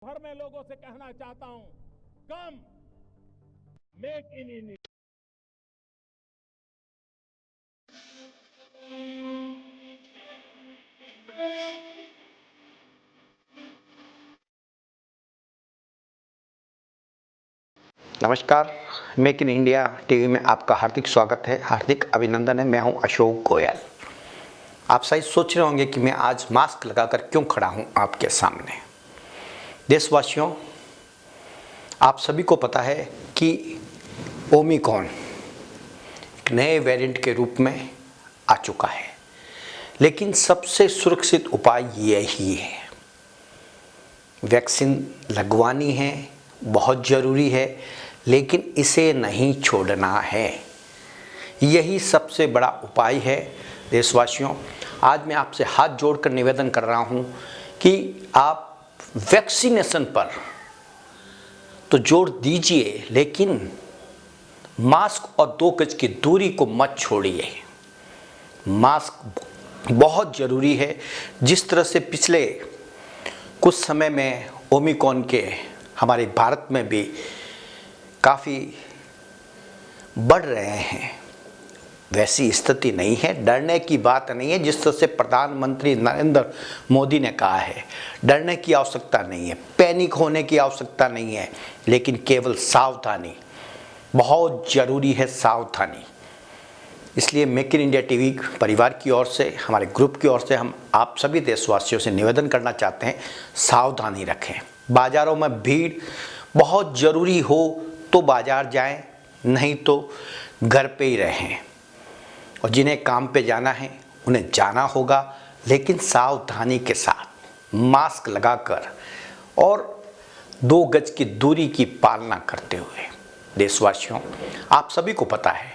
भर में लोगों से कहना चाहता हूं, कम मेक इन इंडिया। नमस्कार। मेक इन इंडिया टीवी में आपका हार्दिक स्वागत है, हार्दिक अभिनंदन है। मैं हूं अशोक गोयल। आप शायद सोच रहे होंगे कि मैं आज मास्क लगाकर क्यों खड़ा हूं आपके सामने। देशवासियों, आप सभी को पता है कि ओमिक्रॉन एक नए वेरिएंट के रूप में आ चुका है, लेकिन सबसे सुरक्षित उपाय यही है। वैक्सीन लगवानी है, बहुत ज़रूरी है, लेकिन इसे नहीं छोड़ना है। यही सबसे बड़ा उपाय है। देशवासियों, आज मैं आपसे हाथ जोड़कर निवेदन कर रहा हूं कि आप वैक्सीनेशन पर तो जोर दीजिए, लेकिन मास्क और 2 गज की दूरी को मत छोड़िए। मास्क बहुत ज़रूरी है। जिस तरह से पिछले कुछ समय में ओमिक्रॉन के हमारे भारत में भी काफ़ी बढ़ रहे हैं, वैसी स्थिति नहीं है। डरने की बात नहीं है। जिस तरह से प्रधानमंत्री नरेंद्र मोदी ने कहा है, डरने की आवश्यकता नहीं है, पैनिक होने की आवश्यकता नहीं है, लेकिन केवल सावधानी बहुत ज़रूरी है। सावधानी। इसलिए मेक इन इंडिया टीवी परिवार की ओर से, हमारे ग्रुप की ओर से हम आप सभी देशवासियों से निवेदन करना चाहते हैं, सावधानी रखें। बाज़ारों में भीड़ बहुत ज़रूरी हो तो बाज़ार जाएं, नहीं तो घर पे ही रहें। और जिन्हें काम पे जाना है उन्हें जाना होगा, लेकिन सावधानी के साथ, मास्क लगाकर और 2 गज की दूरी की पालना करते हुए। देशवासियों, आप सभी को पता है,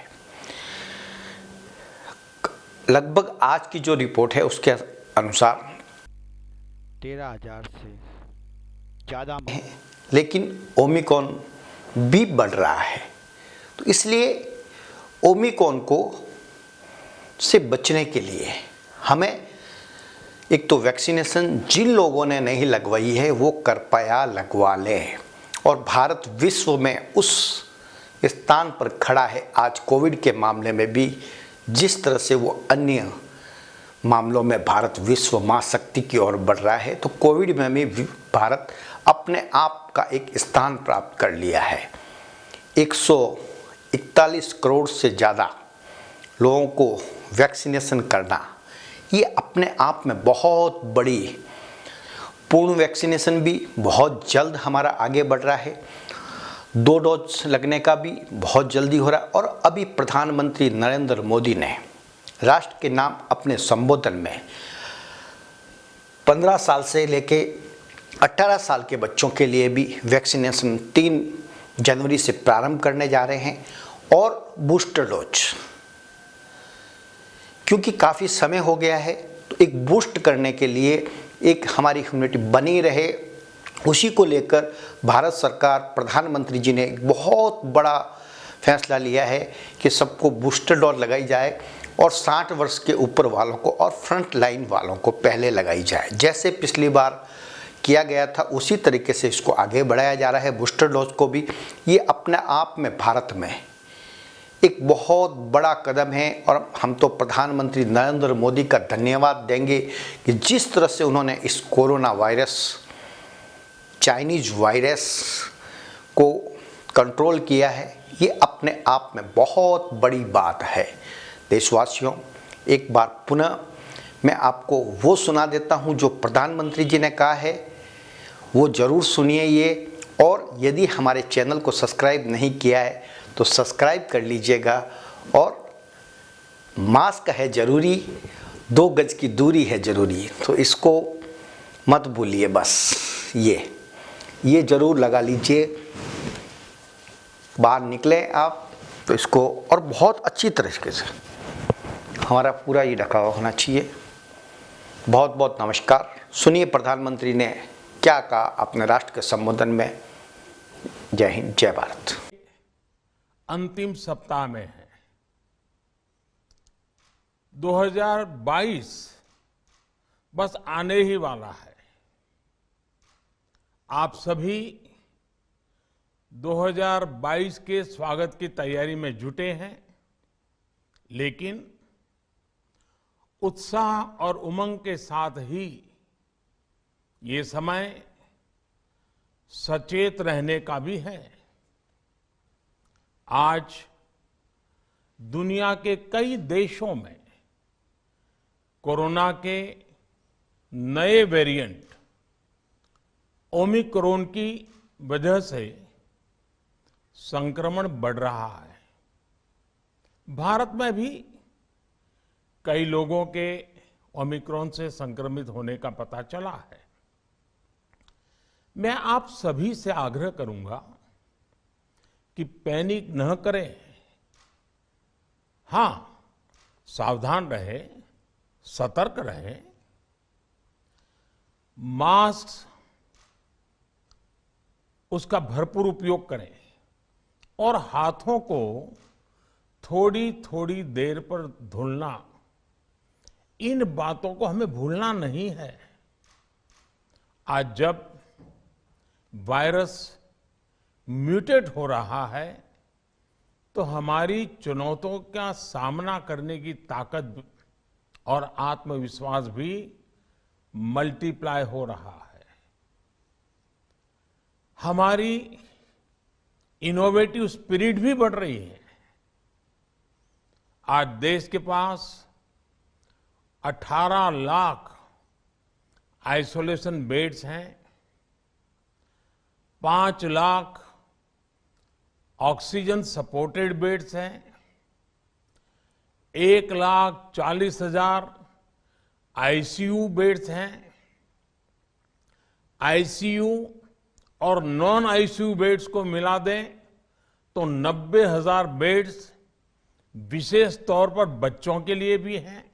लगभग आज की जो रिपोर्ट है उसके अनुसार 13,000 से ज़्यादा है, लेकिन ओमिक्रॉन भी बढ़ रहा है। तो इसलिए ओमिक्रॉन को से बचने के लिए हमें एक तो वैक्सीनेशन जिन लोगों ने नहीं लगवाई है वो कृपया लगवा लें। और भारत विश्व में उस स्थान पर खड़ा है आज कोविड के मामले में भी, जिस तरह से वो अन्य मामलों में भारत विश्व महाशक्ति की ओर बढ़ रहा है, तो कोविड में भी भारत अपने आप का एक स्थान प्राप्त कर लिया है। 141 करोड़ से ज़्यादा लोगों को वैक्सीनेशन करना, ये अपने आप में बहुत बड़ी, पूर्ण वैक्सीनेशन भी बहुत जल्द हमारा आगे बढ़ रहा है। 2 डोज लगने का भी बहुत जल्दी हो रहा है। और अभी प्रधानमंत्री नरेंद्र मोदी ने राष्ट्र के नाम अपने संबोधन में 15 साल से लेके 18 साल के बच्चों के लिए भी वैक्सीनेशन 3 जनवरी से प्रारंभ करने जा रहे हैं। और बूस्टर डोज, क्योंकि काफ़ी समय हो गया है, तो एक बूस्ट करने के लिए एक हमारी इम्यूनिटी बनी रहे, उसी को लेकर भारत सरकार, प्रधानमंत्री जी ने एक बहुत बड़ा फैसला लिया है कि सबको बूस्टर डोज लगाई जाए और 60 वर्ष के ऊपर वालों को और फ्रंट लाइन वालों को पहले लगाई जाए। जैसे पिछली बार किया गया था उसी तरीके से इसको आगे बढ़ाया जा रहा है बूस्टर डोज को भी। ये अपने आप में भारत में एक बहुत बड़ा कदम है। और हम तो प्रधानमंत्री नरेंद्र मोदी का धन्यवाद देंगे कि जिस तरह से उन्होंने इस कोरोना वायरस, चाइनीज वायरस को कंट्रोल किया है, ये अपने आप में बहुत बड़ी बात है। देशवासियों, एक बार पुनः मैं आपको वो सुना देता हूँ जो प्रधानमंत्री जी ने कहा है, वो ज़रूर सुनिए ये। और यदि हमारे चैनल को सब्सक्राइब नहीं किया है तो सब्सक्राइब कर लीजिएगा। और मास्क है ज़रूरी, 2 गज की दूरी है ज़रूरी, तो इसको मत भूलिए। बस ये ज़रूर लगा लीजिए। बाहर निकले आप तो इसको, और बहुत अच्छी तरीके से हमारा पूरा ये ढका होना चाहिए। बहुत बहुत नमस्कार। सुनिए प्रधानमंत्री ने क्या कहा अपने राष्ट्र के संबोधन में। जय हिंद, जय भारत। अंतिम सप्ताह में है। 2022 बस आने ही वाला है। आप सभी 2022 के स्वागत की तैयारी में जुटे हैं, लेकिन उत्साह और उमंग के साथ ही ये समय सचेत रहने का भी है। आज दुनिया के कई देशों में कोरोना के नए वेरिएंट ओमिक्रॉन की वजह से संक्रमण बढ़ रहा है। भारत में भी कई लोगों के ओमिक्रॉन से संक्रमित होने का पता चला है। मैं आप सभी से आग्रह करूंगा कि पैनिक न करें। हां, सावधान रहें, सतर्क रहें, मास्क उसका भरपूर उपयोग करें और हाथों को थोड़ी थोड़ी देर पर धुलना, इन बातों को हमें भूलना नहीं है। आज जब वायरस म्यूटेट हो रहा है तो हमारी चुनौतियों का सामना करने की ताकत और आत्मविश्वास भी मल्टीप्लाई हो रहा है। हमारी इनोवेटिव स्पिरिट भी बढ़ रही है। आज देश के पास 18 लाख आइसोलेशन बेड्स हैं, 5 लाख ऑक्सीजन सपोर्टेड बेड्स हैं, 1,40,000 आईसीयू बेड्स हैं। आईसीयू और नॉन आईसीयू बेड्स को मिला दें तो 90,000 बेड्स विशेष तौर पर बच्चों के लिए भी हैं।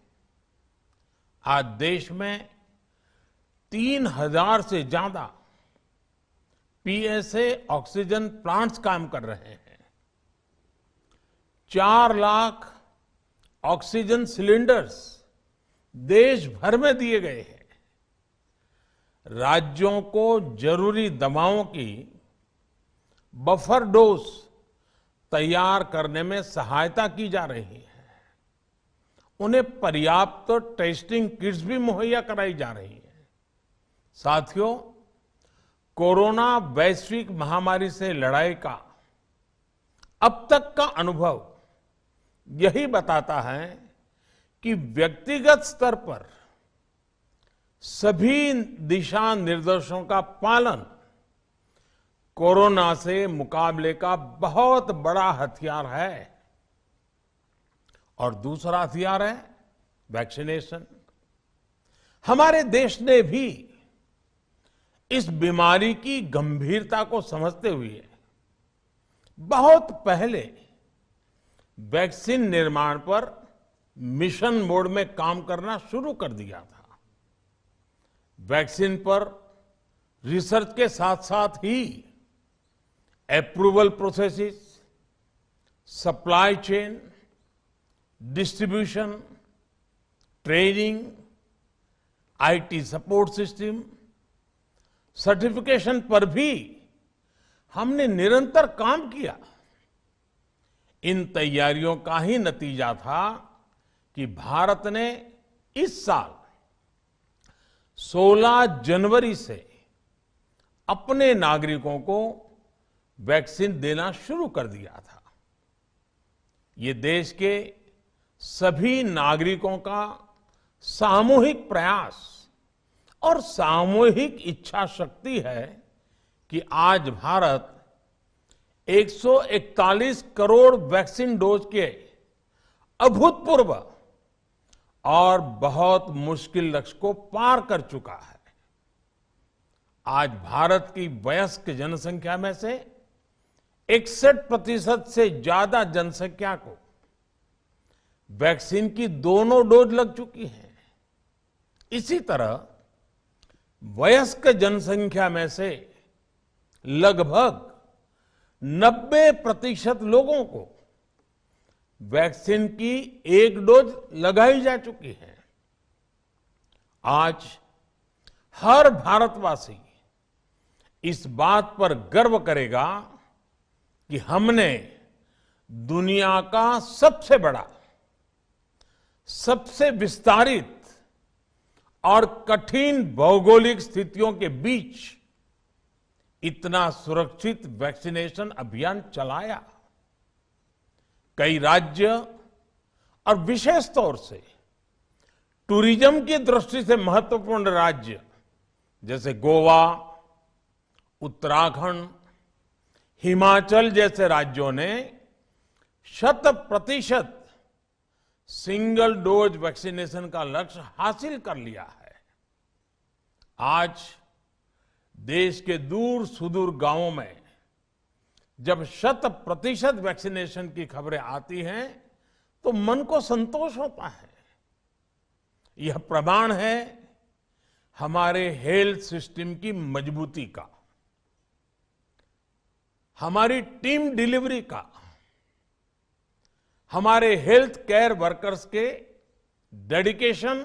आज देश में 3,000 से ज्यादा पीएसए ऑक्सीजन प्लांट्स काम कर रहे हैं। 4 लाख ऑक्सीजन सिलेंडर्स देश भर में दिए गए हैं। राज्यों को जरूरी दवाओं की बफर डोज तैयार करने में सहायता की जा रही है। उन्हें पर्याप्त टेस्टिंग किट्स भी मुहैया कराई जा रही है। साथियों, कोरोना वैश्विक महामारी से लड़ाई का अब तक का अनुभव यही बताता है कि व्यक्तिगत स्तर पर सभी दिशा निर्देशों का पालन कोरोना से मुकाबले का बहुत बड़ा हथियार है। और दूसरा हथियार है वैक्सीनेशन। हमारे देश ने भी इस बीमारी की गंभीरता को समझते हुए बहुत पहले वैक्सीन निर्माण पर मिशन मोड में काम करना शुरू कर दिया था। वैक्सीन पर रिसर्च के साथ साथ ही approval processes, supply chain, distribution, training, IT support system, certification पर भी हमने निरंतर काम किया। इन तैयारियों का ही नतीजा था कि भारत ने इस साल 16 जनवरी से अपने नागरिकों को वैक्सीन देना शुरू कर दिया था। ये देश के सभी नागरिकों का सामूहिक प्रयास और सामूहिक इच्छा शक्ति है कि आज भारत 141 करोड़ वैक्सीन डोज के अभूतपूर्व और बहुत मुश्किल लक्ष्य को पार कर चुका है। आज भारत की वयस्क जनसंख्या में से 61% से ज्यादा जनसंख्या को वैक्सीन की दोनों डोज लग चुकी है। इसी तरह वयस्क जनसंख्या में से लगभग 90% लोगों को वैक्सीन की एक डोज लगाई जा चुकी है। आज हर भारतवासी इस बात पर गर्व करेगा कि हमने दुनिया का सबसे बड़ा, सबसे विस्तारित और कठिन भौगोलिक स्थितियों के बीच इतना सुरक्षित वैक्सीनेशन अभियान चलाया। कई राज्य और विशेष तौर से टूरिज्म की दृष्टि से महत्वपूर्ण राज्य जैसे गोवा, उत्तराखंड, हिमाचल जैसे राज्यों ने 100% सिंगल डोज वैक्सीनेशन का लक्ष्य हासिल कर लिया है। आज देश के दूर सुदूर गांवों में जब 100% वैक्सीनेशन की खबरें आती हैं तो मन को संतोष होता है। यह प्रमाण है हमारे हेल्थ सिस्टम की मजबूती का, हमारी टीम डिलीवरी का, हमारे हेल्थ केयर वर्कर्स के डेडिकेशन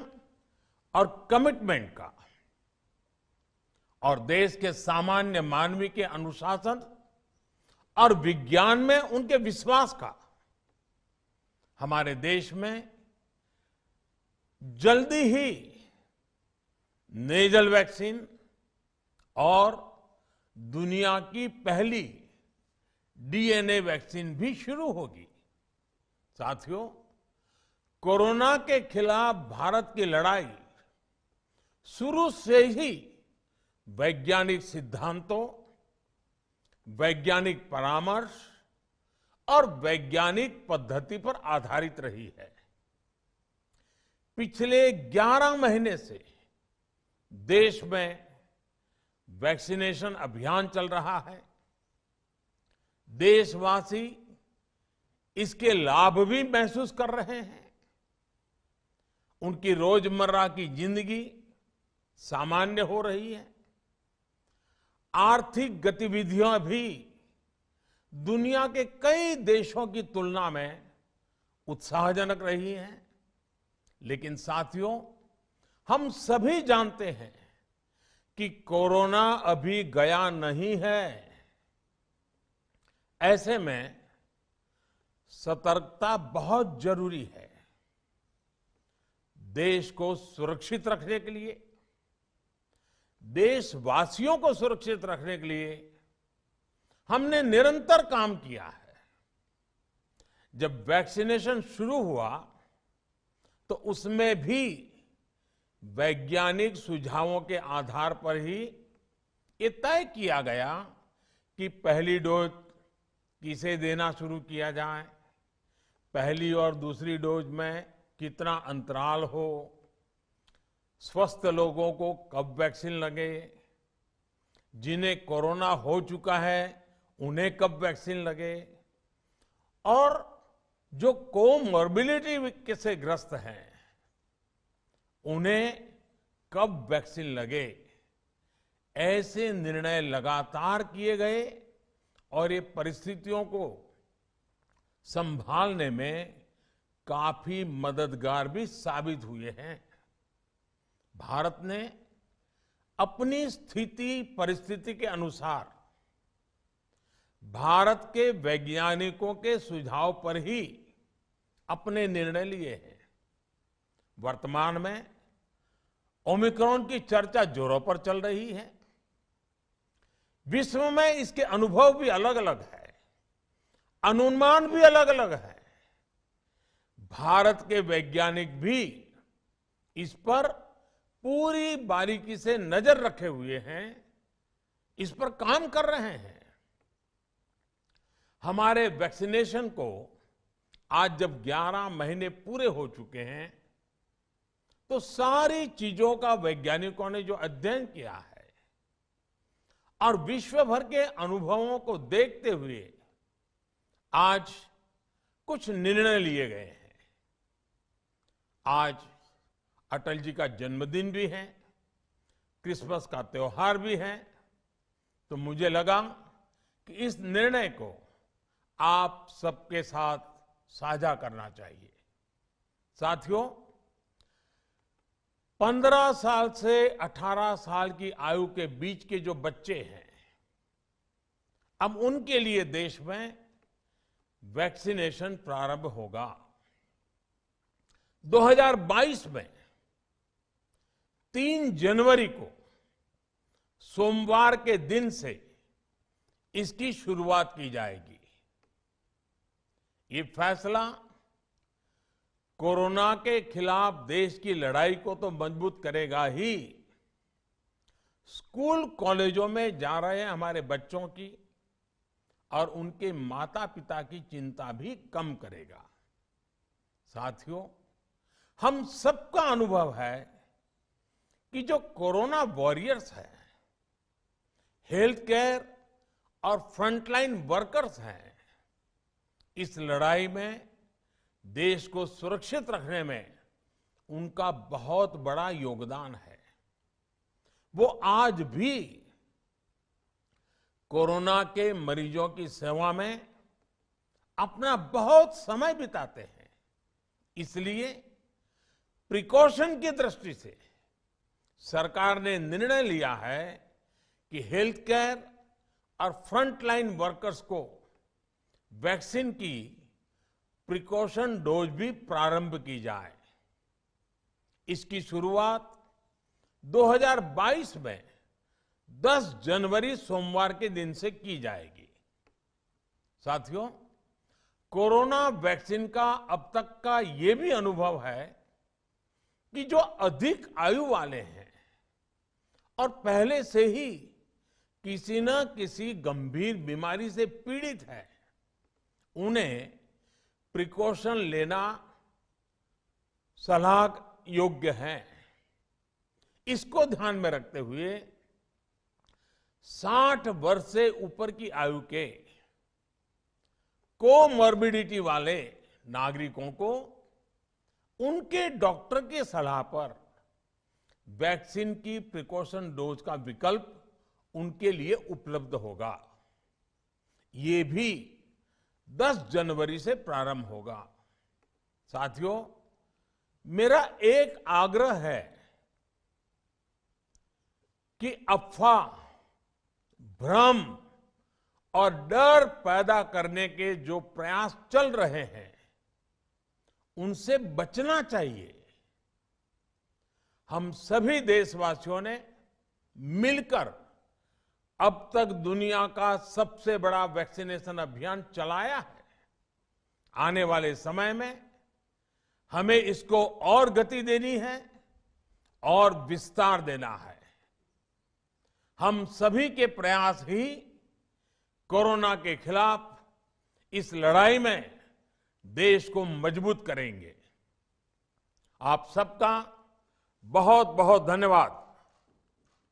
और कमिटमेंट का, और देश के सामान्य मानवी के अनुशासन और विज्ञान में उनके विश्वास का। हमारे देश में जल्दी ही नेजल वैक्सीन और दुनिया की पहली डीएनए वैक्सीन भी शुरू होगी। साथियों, कोरोना के खिलाफ भारत की लड़ाई शुरू से ही वैज्ञानिक सिद्धांतों, वैज्ञानिक परामर्श और वैज्ञानिक पद्धति पर आधारित रही है। पिछले 11 महीने से देश में वैक्सीनेशन अभियान चल रहा है। देशवासी इसके लाभ भी महसूस कर रहे हैं। उनकी रोजमर्रा की जिंदगी सामान्य हो रही है। आर्थिक गतिविधियां भी दुनिया के कई देशों की तुलना में उत्साहजनक रही हैं। लेकिन साथियों, हम सभी जानते हैं कि कोरोना अभी गया नहीं है। ऐसे में सतर्कता बहुत जरूरी है। देश को सुरक्षित रखने के लिए, देशवासियों को सुरक्षित रखने के लिए हमने निरंतर काम किया है। जब वैक्सीनेशन शुरू हुआ तो उसमें भी वैज्ञानिक सुझावों के आधार पर ही ये तय किया गया कि पहली डोज किसे देना शुरू किया जाए, पहली और दूसरी डोज में कितना अंतराल हो, स्वस्थ लोगों को कब वैक्सीन लगे, जिन्हें कोरोना हो चुका है उन्हें कब वैक्सीन लगे, और जो कोमॉर्बिडिटी से ग्रस्त हैं उन्हें कब वैक्सीन लगे। ऐसे निर्णय लगातार किए गए और ये परिस्थितियों को संभालने में काफी मददगार भी साबित हुए हैं। भारत ने अपनी स्थिति परिस्थिति के अनुसार भारत के वैज्ञानिकों के सुझाव पर ही अपने निर्णय लिए हैं। वर्तमान में ओमिक्रॉन की चर्चा जोरों पर चल रही है। विश्व में इसके अनुभव भी अलग अलग है, अनुमान भी अलग अलग है। भारत के वैज्ञानिक भी इस पर पूरी बारीकी से नजर रखे हुए हैं, इस पर काम कर रहे हैं। हमारे वैक्सीनेशन को आज जब 11 महीने पूरे हो चुके हैं तो सारी चीजों का वैज्ञानिकों ने जो अध्ययन किया है और विश्व भर के अनुभवों को देखते हुए आज कुछ निर्णय लिए गए हैं। आज अटल जी का जन्मदिन भी है, क्रिसमस का त्योहार भी है, तो मुझे लगा कि इस निर्णय को आप सबके साथ साझा करना चाहिए। साथियों, 15 साल से 18 साल की आयु के बीच के जो बच्चे हैं अब उनके लिए देश में वैक्सीनेशन प्रारंभ होगा। 2022 में 3 जनवरी को सोमवार के दिन से इसकी शुरुआत की जाएगी। ये फैसला कोरोना के खिलाफ देश की लड़ाई को तो मजबूत करेगा ही, स्कूल कॉलेजों में जा रहे हमारे बच्चों की और उनके माता पिता की चिंता भी कम करेगा। साथियों, हम सबका अनुभव है कि जो कोरोना वॉरियर्स हैं, हेल्थ केयर और फ्रंटलाइन वर्कर्स हैं, इस लड़ाई में देश को सुरक्षित रखने में उनका बहुत बड़ा योगदान है। वो आज भी कोरोना के मरीजों की सेवा में अपना बहुत समय बिताते हैं। इसलिए प्रिकॉशन की दृष्टि से सरकार ने निर्णय लिया है कि हेल्थ केयर और फ्रंटलाइन वर्कर्स को वैक्सीन की प्रिकॉशन डोज भी प्रारंभ की जाए। इसकी शुरुआत 2022 में 10 जनवरी सोमवार के दिन से की जाएगी। साथियों, कोरोना वैक्सीन का अब तक का ये भी अनुभव है कि जो अधिक आयु वाले हैं और पहले से ही किसी न किसी गंभीर बीमारी से पीड़ित है, उन्हें प्रिकॉशन लेना सलाह योग्य है। इसको ध्यान में रखते हुए 60 वर्ष से ऊपर की आयु के कोमॉर्बिडिटी वाले नागरिकों को उनके डॉक्टर की सलाह पर वैक्सीन की प्रिकॉशन डोज का विकल्प उनके लिए उपलब्ध होगा। ये भी 10 जनवरी से प्रारंभ होगा। साथियों, मेरा एक आग्रह है कि अफवाह, भ्रम और डर पैदा करने के जो प्रयास चल रहे हैं, उनसे बचना चाहिए। हम सभी देशवासियों ने मिलकर अब तक दुनिया का सबसे बड़ा वैक्सीनेशन अभियान चलाया है। आने वाले समय में हमें इसको और गति देनी है और विस्तार देना है। हम सभी के प्रयास ही कोरोना के खिलाफ इस लड़ाई में देश को मजबूत करेंगे। आप सबका बहुत बहुत धन्यवाद।